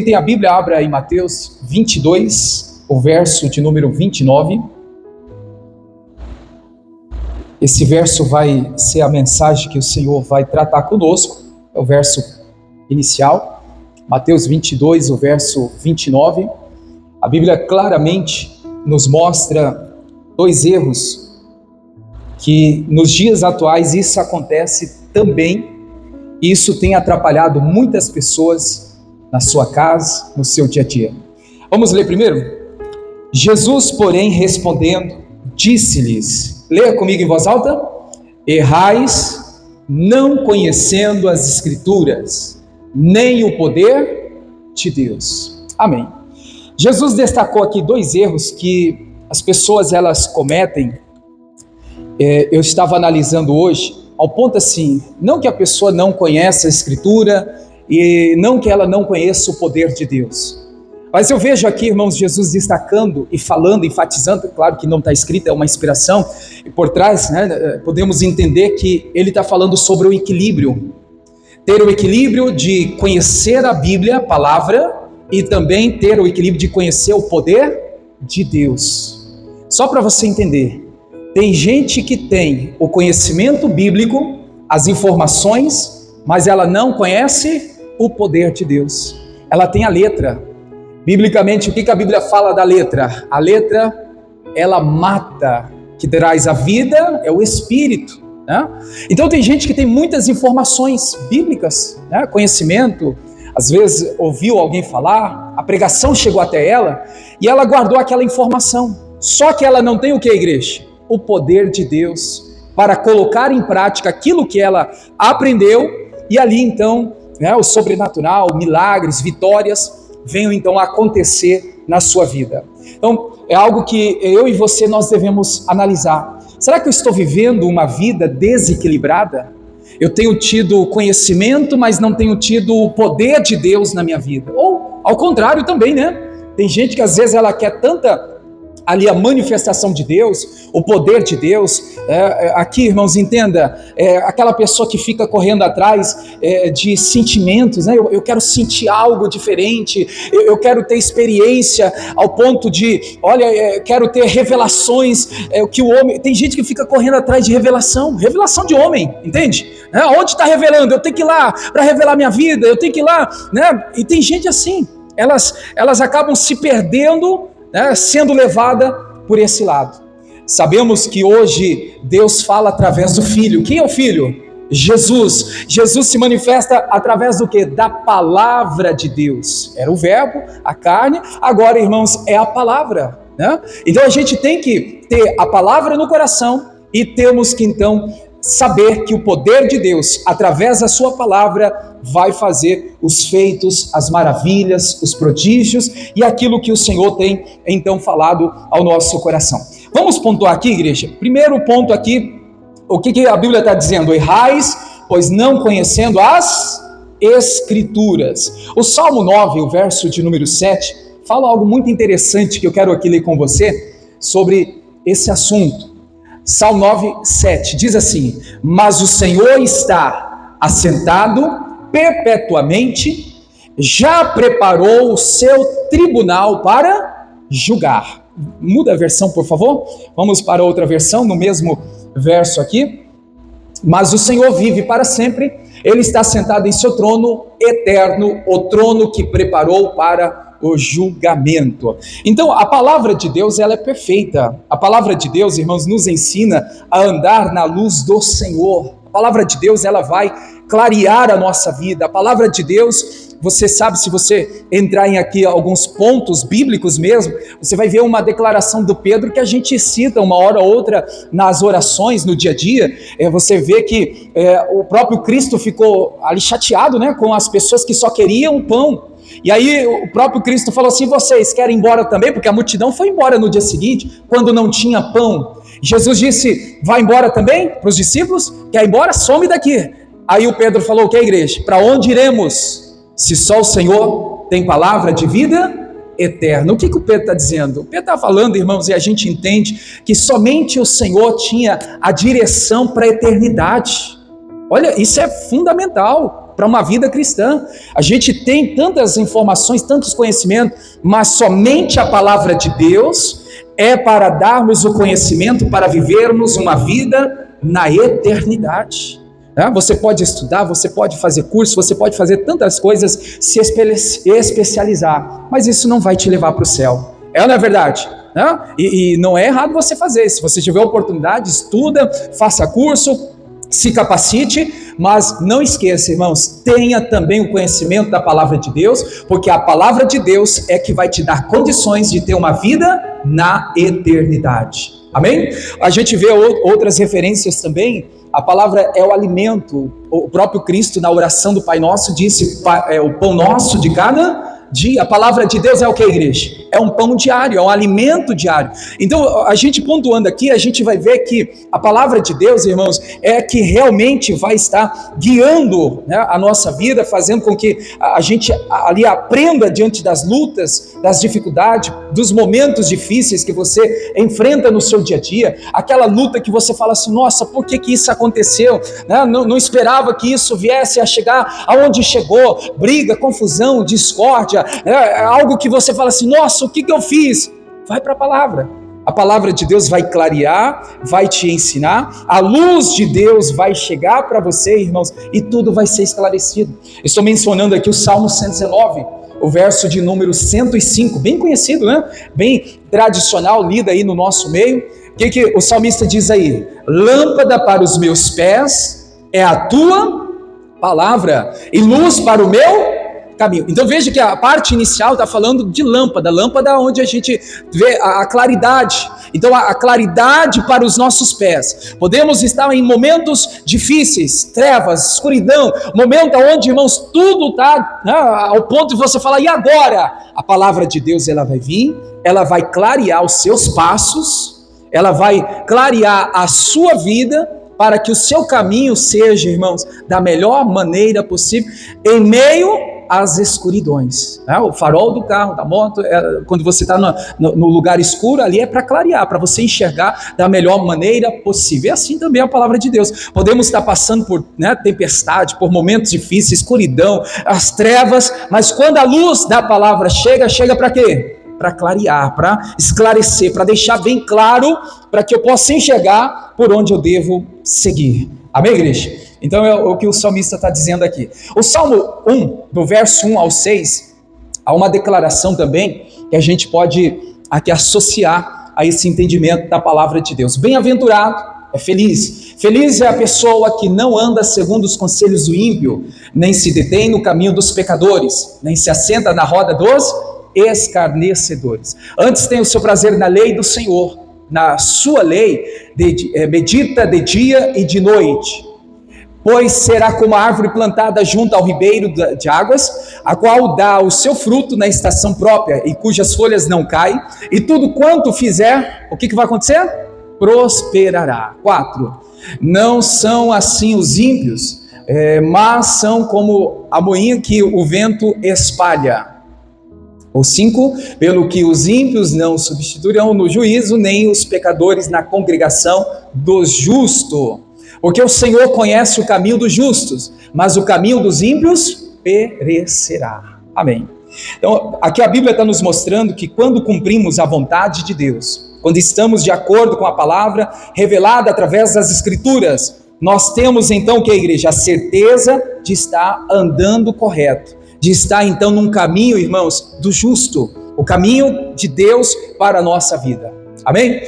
Quem tem a Bíblia, abra em Mateus 22, o verso de número 29. Esse verso vai ser a mensagem que o Senhor vai tratar conosco, é o verso inicial, Mateus 22, o verso 29. A Bíblia claramente nos mostra dois erros, que nos dias atuais isso acontece também, e isso tem atrapalhado muitas pessoas na sua casa, no seu dia a dia. Vamos ler primeiro? Jesus, porém, respondendo, disse-lhes, leia comigo em voz alta: errais, não conhecendo as Escrituras, nem o poder de Deus. Amém. Jesus destacou aqui dois erros que as pessoas elas cometem. Eu estava analisando hoje, ao ponto assim, não que a pessoa não conheça a Escritura, e não que ela não conheça o poder de Deus. Mas eu vejo aqui, irmãos, Jesus destacando e falando, enfatizando, claro que não está escrito, é uma inspiração, e por trás, podemos entender que ele está falando sobre o equilíbrio. Ter o equilíbrio de conhecer a Bíblia, a palavra, e também ter o equilíbrio de conhecer o poder de Deus. Só para você entender, tem gente que tem o conhecimento bíblico, as informações, mas ela não conhece o poder de Deus. Ela tem a letra. Biblicamente, o que a Bíblia fala da letra? A letra, ela mata, que traz a vida é o Espírito, né? Então tem gente que tem muitas informações bíblicas, né? Conhecimento, às vezes ouviu alguém falar, a pregação chegou até ela, e ela guardou aquela informação. Só que ela não tem o que, igreja? O poder de Deus, para colocar em prática aquilo que ela aprendeu, e ali então, o sobrenatural, milagres, vitórias, venham então a acontecer na sua vida. Então, é algo que eu e você nós devemos analisar. Será que eu estou vivendo uma vida desequilibrada? Eu tenho tido conhecimento, mas não tenho tido o poder de Deus na minha vida. Ou, ao contrário também, né? Tem gente que às vezes ela quer tanta ali a manifestação de Deus, o poder de Deus. Aqui, irmãos, entenda, aquela pessoa que fica correndo atrás de sentimentos, né? Eu quero sentir algo diferente, eu quero ter experiência ao ponto de, quero ter revelações, que o homem, tem gente que fica correndo atrás de revelação de homem, entende? Onde está revelando? Eu tenho que ir lá para revelar minha vida, eu tenho que ir lá, né? E tem gente assim, elas acabam se perdendo, sendo levada por esse lado. Sabemos que hoje Deus fala através do Filho. Quem é o Filho? Jesus. Jesus se manifesta através do quê? Da palavra de Deus. Era o verbo, a carne, agora, irmãos, é a palavra, né? Então a gente tem que ter a palavra no coração e temos que então saber que o poder de Deus, através da sua palavra, vai fazer os feitos, as maravilhas, os prodígios e aquilo que o Senhor tem então falado ao nosso coração. Vamos pontuar aqui, igreja. Primeiro ponto aqui, o que a Bíblia está dizendo? Errais, pois não conhecendo as Escrituras. O Salmo 9, o verso de número 7, fala algo muito interessante que eu quero aqui ler com você sobre esse assunto. Salmo 9, 7, diz assim: mas o Senhor está assentado perpetuamente, já preparou o seu tribunal para julgar. Muda a versão, por favor. Vamos para outra versão, no mesmo verso aqui. Mas o Senhor vive para sempre, Ele está sentado em seu trono eterno, o trono que preparou para o julgamento. Então, a palavra de Deus, ela é perfeita. A palavra de Deus, irmãos, nos ensina a andar na luz do Senhor. A palavra de Deus, ela vai clarear a nossa vida. A palavra de Deus, você sabe, se você entrar em aqui alguns pontos bíblicos mesmo, você vai ver uma declaração do Pedro que a gente cita uma hora ou outra nas orações, no dia a dia. Você vê que o próprio Cristo ficou ali chateado, né, com as pessoas que só queriam o pão. E aí o próprio Cristo falou assim: vocês querem ir embora também? Porque a multidão foi embora no dia seguinte, quando não tinha pão. Jesus disse: vai embora também para os discípulos? Quer ir embora? Some daqui. Aí o Pedro falou: o que, igreja? Para onde iremos? Se só o Senhor tem palavra de vida eterna. O que o Pedro está dizendo? O Pedro está falando, irmãos, e a gente entende que somente o Senhor tinha a direção para a eternidade. Olha, isso é fundamental. para uma vida cristã. A gente tem tantas informações, tantos conhecimentos, mas somente a palavra de Deus é para darmos o conhecimento para vivermos uma vida na eternidade. Você pode estudar, você pode fazer curso, você pode fazer tantas coisas, se especializar, mas isso não vai te levar para o céu. Não é verdade? E não é errado você fazer. Se você tiver oportunidade, estuda, faça curso, se capacite, mas não esqueça, irmãos, tenha também o conhecimento da palavra de Deus, porque a palavra de Deus é que vai te dar condições de ter uma vida na eternidade. Amém? A gente vê outras referências também. A palavra é o alimento. O próprio Cristo, na oração do Pai Nosso, disse: é o pão nosso de cada dia. A palavra de Deus é o que, igreja? É um pão diário, é um alimento diário. Então, a gente pontuando aqui, a gente vai ver que a palavra de Deus, irmãos, é que realmente vai estar guiando, né, a nossa vida, fazendo com que a gente ali aprenda diante das lutas, das dificuldades, dos momentos difíceis que você enfrenta no seu dia a dia, aquela luta que você fala assim: nossa, por que isso aconteceu? Não esperava que isso viesse a chegar aonde chegou, briga, confusão, discórdia, algo que você fala assim: nossa, o que eu fiz? Vai para a palavra. A palavra de Deus vai clarear, vai te ensinar, a luz de Deus vai chegar para você, irmãos, e tudo vai ser esclarecido. Estou mencionando aqui o Salmo 119, o verso de número 105, bem conhecido, né? Bem tradicional, lido aí no nosso meio. O que o salmista diz aí? Lâmpada para os meus pés é a tua palavra e luz para o meu caminho. Então veja que a parte inicial está falando de lâmpada onde a gente vê a claridade. Então a claridade para os nossos pés. Podemos estar em momentos difíceis, trevas, escuridão, momento onde, irmãos, tudo está, né, ao ponto de você falar: e agora? A palavra de Deus, ela vai vir, ela vai clarear os seus passos, ela vai clarear a sua vida, para que o seu caminho seja, irmãos, da melhor maneira possível, em meio às escuridões. O farol do carro, da moto, quando você está no lugar escuro, ali é para clarear, para você enxergar da melhor maneira possível. E assim também a palavra de Deus. Podemos estar passando por, né, tempestade, por momentos difíceis, escuridão, as trevas, mas quando a luz da palavra chega para quê? Para clarear, para esclarecer, para deixar bem claro, para que eu possa enxergar por onde eu devo seguir. Amém, igreja? Então é o que o salmista está dizendo aqui. O Salmo 1, do verso 1 ao 6, há uma declaração também que a gente pode aqui associar a esse entendimento da palavra de Deus. Bem-aventurado é feliz. Feliz é a pessoa que não anda segundo os conselhos do ímpio, nem se detém no caminho dos pecadores, nem se assenta na roda dos escarnecedores. Antes tem o seu prazer na lei do Senhor, na sua lei medita de dia e de noite. Pois será como a árvore plantada junto ao ribeiro de águas, a qual dá o seu fruto na estação própria, e cujas folhas não caem, e tudo quanto fizer, o que vai acontecer? Prosperará. 4. Não são assim os ímpios, mas são como a moinha que o vento espalha. Ou 5, pelo que os ímpios não substituirão no juízo, nem os pecadores na congregação dos justos. Porque o Senhor conhece o caminho dos justos, mas o caminho dos ímpios perecerá. Amém. Então, aqui a Bíblia está nos mostrando que quando cumprimos a vontade de Deus, quando estamos de acordo com a palavra revelada através das Escrituras, nós temos então o que, igreja? A certeza de estar andando correto, de estar então num caminho, irmãos, do justo, o caminho de Deus para a nossa vida. Amém?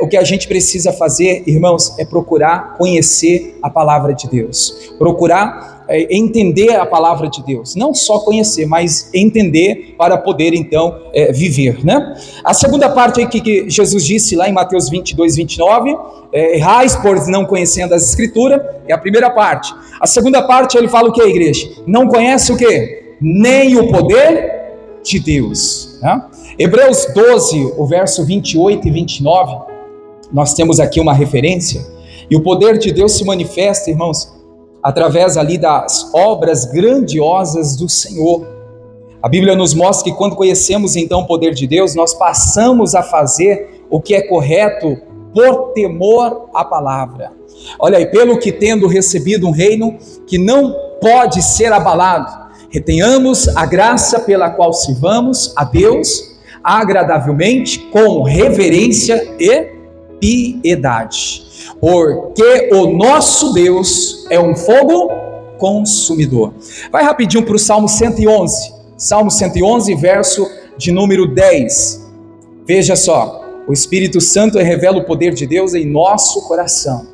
O que a gente precisa fazer, irmãos, é procurar conhecer a palavra de Deus, procurar entender a palavra de Deus, não só conhecer, mas entender para poder então viver, né? A segunda parte aí que Jesus disse lá em Mateus 22, 29, errais por não conhecendo as Escrituras, é a primeira parte. A segunda parte ele fala o que, igreja? Não conhece o que? Nem o poder de Deus, né? Hebreus 12, o verso 28 e 29, nós temos aqui uma referência, e o poder de Deus se manifesta, irmãos, através ali das obras grandiosas do Senhor. A Bíblia nos mostra que quando conhecemos então o poder de Deus, nós passamos a fazer o que é correto por temor à palavra. Olha aí, pelo que tendo recebido um reino que não pode ser abalado. Retenhamos a graça pela qual sirvamos a Deus agradavelmente, com reverência e piedade, porque o nosso Deus é um fogo consumidor. Vai rapidinho para o Salmo 111, Salmo 111, verso de número 10. Veja só, o Espírito Santo revela o poder de Deus em nosso coração.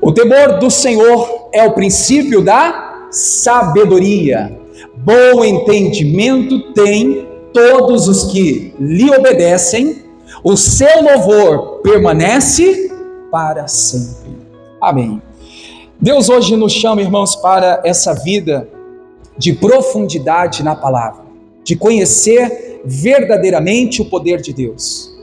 O temor do Senhor é o princípio da sabedoria. Bom entendimento tem todos os que lhe obedecem, o seu louvor permanece para sempre. Amém. Deus hoje nos chama, irmãos, para essa vida de profundidade na palavra, de conhecer verdadeiramente o poder de Deus.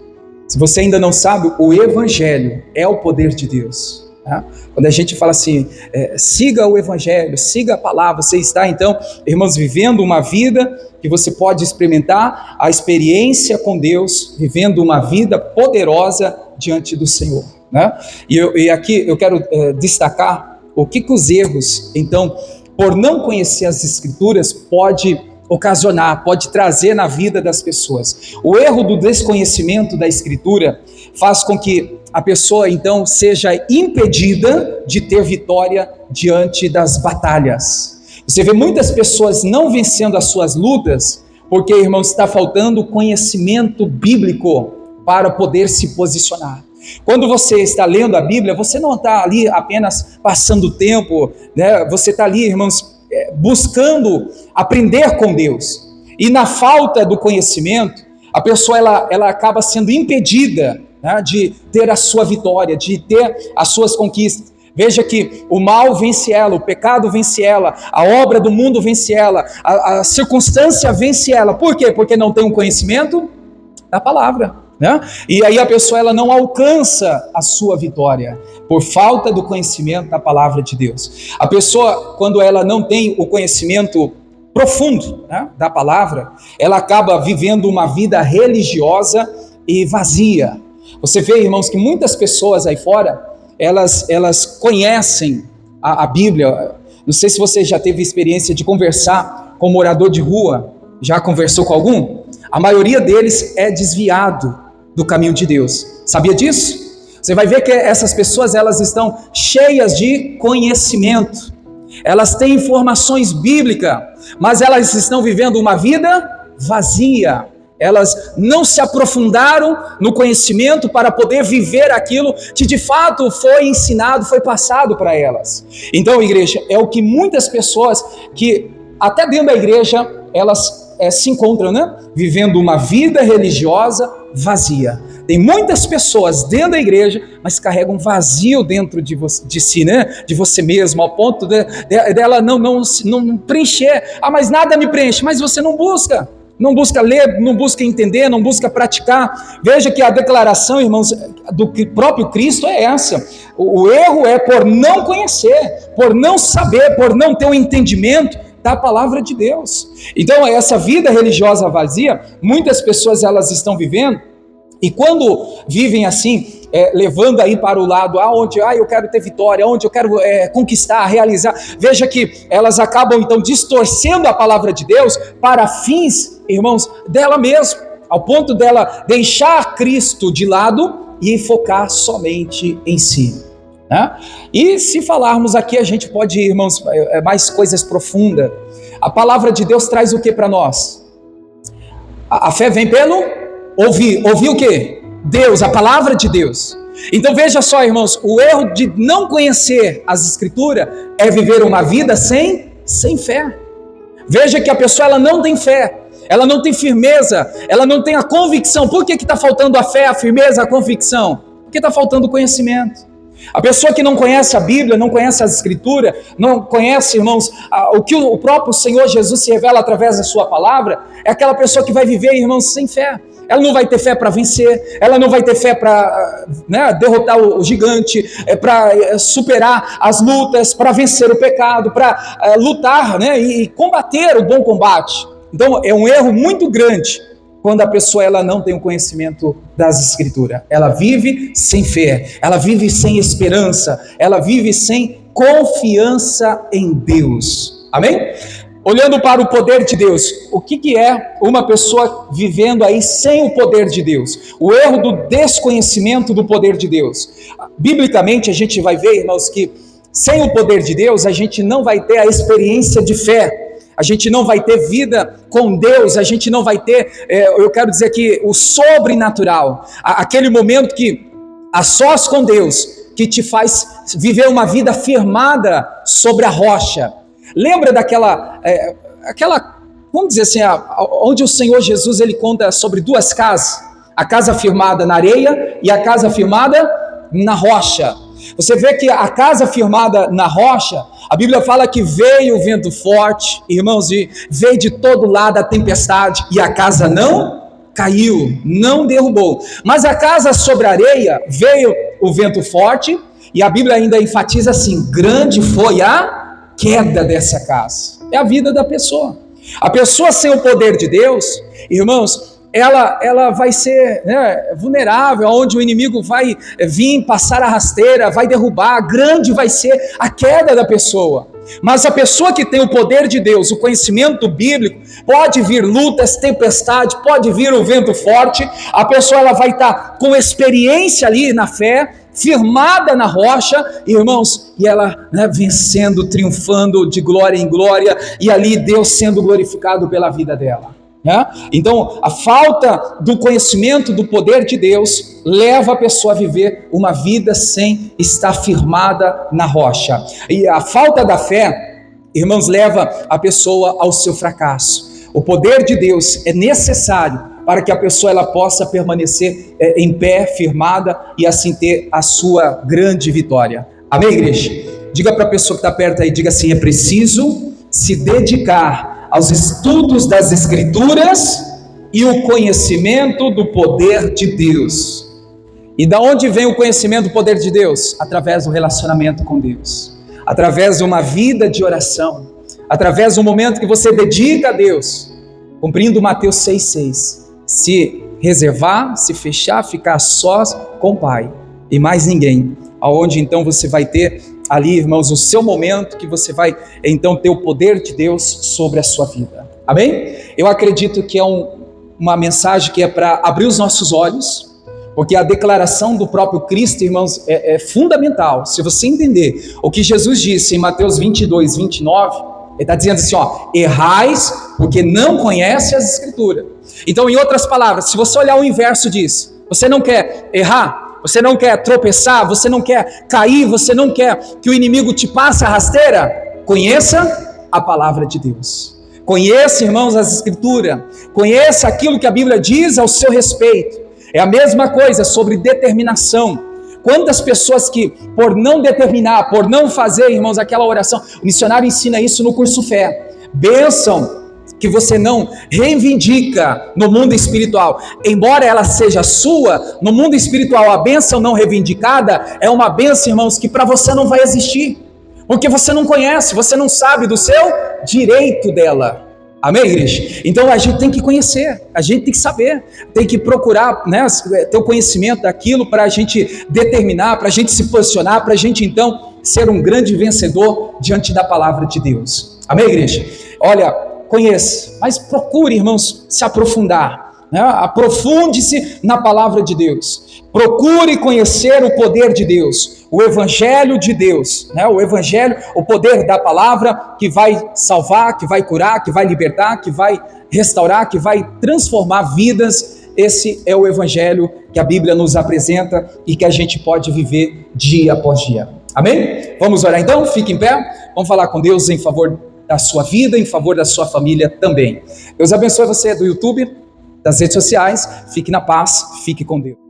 Se você ainda não sabe, o Evangelho é o poder de Deus. Tá? Quando a gente fala assim, siga o Evangelho, siga a palavra, você está então, irmãos, vivendo uma vida que você pode experimentar a experiência com Deus, vivendo uma vida poderosa diante do Senhor. Né? E aqui eu quero destacar o que os erros, então, por não conhecer as Escrituras, pode ocasionar, pode trazer na vida das pessoas. O erro do desconhecimento da Escritura faz com que a pessoa então seja impedida de ter vitória diante das batalhas. Você vê muitas pessoas não vencendo as suas lutas, porque, irmãos, está faltando conhecimento bíblico para poder se posicionar. Quando você está lendo a Bíblia, você não está ali apenas passando tempo, né? Você está ali, irmãos, buscando aprender com Deus. E na falta do conhecimento, a pessoa ela acaba sendo impedida, né, de ter a sua vitória, de ter as suas conquistas. Veja que o mal vence ela, o pecado vence ela, a obra do mundo vence ela, a circunstância vence ela. Por quê? Porque não tem um conhecimento da palavra, né? E aí a pessoa ela não alcança a sua vitória, por falta do conhecimento da palavra de Deus. A pessoa, quando ela não tem o conhecimento profundo, né, da palavra, ela acaba vivendo uma vida religiosa e vazia. Você vê, irmãos, que muitas pessoas aí fora, elas conhecem a Bíblia. Não sei se você já teve experiência de conversar com um morador de rua. Já conversou com algum? A maioria deles é desviado do caminho de Deus. Sabia disso? Você vai ver que essas pessoas, elas estão cheias de conhecimento. Elas têm informações bíblicas, mas elas estão vivendo uma vida vazia. Elas não se aprofundaram no conhecimento para poder viver aquilo que de fato foi ensinado, foi passado para elas. Então, igreja, é o que muitas pessoas que até dentro da igreja, elas se encontram, né? Vivendo uma vida religiosa vazia. Tem muitas pessoas dentro da igreja, mas carregam vazio dentro de si, né? De você mesmo, ao ponto dela não preencher. Ah, mas nada me preenche, mas você não busca. Não busca ler, não busca entender, não busca praticar. Veja que a declaração, irmãos, do próprio Cristo é essa. O erro é por não conhecer, por não saber, por não ter um entendimento da palavra de Deus. Então, essa vida religiosa vazia, muitas pessoas elas estão vivendo, e quando vivem assim, levando aí para o lado onde eu quero ter vitória, onde eu quero conquistar, realizar, veja que elas acabam então distorcendo a palavra de Deus para fins, irmãos, dela mesma, ao ponto dela deixar Cristo de lado e focar somente em si. Né? E se falarmos aqui, a gente pode, irmãos, mais coisas profundas. A palavra de Deus traz o que para nós? A fé vem pelo ouvir. Ouvir o que? Deus, a palavra de Deus. Então veja só, irmãos, o erro de não conhecer as Escrituras é viver uma vida sem fé. Veja que a pessoa ela não tem fé, ela não tem firmeza, ela não tem a convicção. Por que está faltando a fé, a firmeza, a convicção? Porque está faltando conhecimento. A pessoa que não conhece a Bíblia, não conhece as Escrituras, não conhece, irmãos, o que o próprio Senhor Jesus se revela através da sua palavra, é aquela pessoa que vai viver, irmãos, sem fé. Ela não vai ter fé para vencer, ela não vai ter fé para derrotar o gigante, para superar as lutas, para vencer o pecado, para lutar, e combater o bom combate. Então é um erro muito grande quando a pessoa ela não tem o conhecimento das Escrituras. Ela vive sem fé, ela vive sem esperança, ela vive sem confiança em Deus. Amém? Olhando para o poder de Deus, o que é uma pessoa vivendo aí sem o poder de Deus? O erro do desconhecimento do poder de Deus. Biblicamente a gente vai ver, irmãos, que sem o poder de Deus a gente não vai ter a experiência de fé. A gente não vai ter vida com Deus, a gente não vai ter, eu quero dizer que o sobrenatural, aquele momento que a sós com Deus, que te faz viver uma vida firmada sobre a rocha. Lembra daquela, vamos dizer assim, onde o Senhor Jesus ele conta sobre duas casas, a casa firmada na areia e a casa firmada na rocha. Você vê que a casa firmada na rocha, a Bíblia fala que veio o vento forte, irmãos, e veio de todo lado a tempestade, e a casa não caiu, não derrubou. Mas a casa sobre a areia, veio o vento forte, e a Bíblia ainda enfatiza assim, grande foi a queda dessa casa. É a vida da pessoa. A pessoa sem o poder de Deus, irmãos, ela vai ser vulnerável, onde o inimigo vai vir, passar a rasteira, vai derrubar, grande vai ser a queda da pessoa. Mas a pessoa que tem o poder de Deus, o conhecimento bíblico, pode vir lutas, tempestade, pode vir o vento forte, a pessoa ela vai estar com experiência ali na fé, firmada na rocha, irmãos, e ela vencendo, triunfando de glória em glória, e ali Deus sendo glorificado pela vida dela. Então, a falta do conhecimento do poder de Deus leva a pessoa a viver uma vida sem estar firmada na rocha. E a falta da fé, irmãos, leva a pessoa ao seu fracasso. O poder de Deus é necessário para que a pessoa ela possa permanecer em pé, firmada, e assim ter a sua grande vitória. Amém, igreja? Diga para a pessoa que está perto aí, diga assim, é preciso se dedicar aos estudos das Escrituras e o conhecimento do poder de Deus. E da onde vem o conhecimento do poder de Deus? Através do relacionamento com Deus, através de uma vida de oração, através do momento que você dedica a Deus, cumprindo Mateus 6,6, se reservar, se fechar, ficar sós com o Pai e mais ninguém, aonde então você vai ter ali, irmãos, o seu momento que você vai então ter o poder de Deus sobre a sua vida. Amém? Eu acredito que é uma mensagem que é para abrir os nossos olhos, porque a declaração do próprio Cristo, irmãos, é fundamental. Se você entender o que Jesus disse em Mateus 22, 29, ele está dizendo assim, errais porque não conhece as Escrituras. Então, em outras palavras, se você olhar o inverso disso, você não quer errar, você não quer tropeçar, você não quer cair, você não quer que o inimigo te passe a rasteira, conheça a palavra de Deus. Conheça, irmãos, as Escrituras. Conheça aquilo que a Bíblia diz ao seu respeito. É a mesma coisa sobre determinação. Quantas pessoas que, por não determinar, por não fazer, irmãos, aquela oração, o missionário ensina isso no curso Fé. Bênção que você não reivindica no mundo espiritual, embora ela seja sua, no mundo espiritual a bênção não reivindicada é uma bênção, irmãos, que para você não vai existir, porque você não conhece, você não sabe do seu direito dela. Amém, igreja? Então a gente tem que conhecer, a gente tem que saber, tem que procurar ter o conhecimento daquilo para a gente determinar, para a gente se posicionar, para a gente então ser um grande vencedor diante da palavra de Deus. Amém, igreja? Olha, conheça, mas procure, irmãos, se aprofundar, aprofunde-se na palavra de Deus, procure conhecer o poder de Deus, o Evangelho de Deus, o Evangelho, o poder da palavra que vai salvar, que vai curar, que vai libertar, que vai restaurar, que vai transformar vidas. Esse é o Evangelho que a Bíblia nos apresenta e que a gente pode viver dia após dia. Amém? Vamos orar então? Fique em pé, vamos falar com Deus em favor da sua vida, em favor da sua família também. Deus abençoe você do YouTube, das redes sociais. Fique na paz, fique com Deus.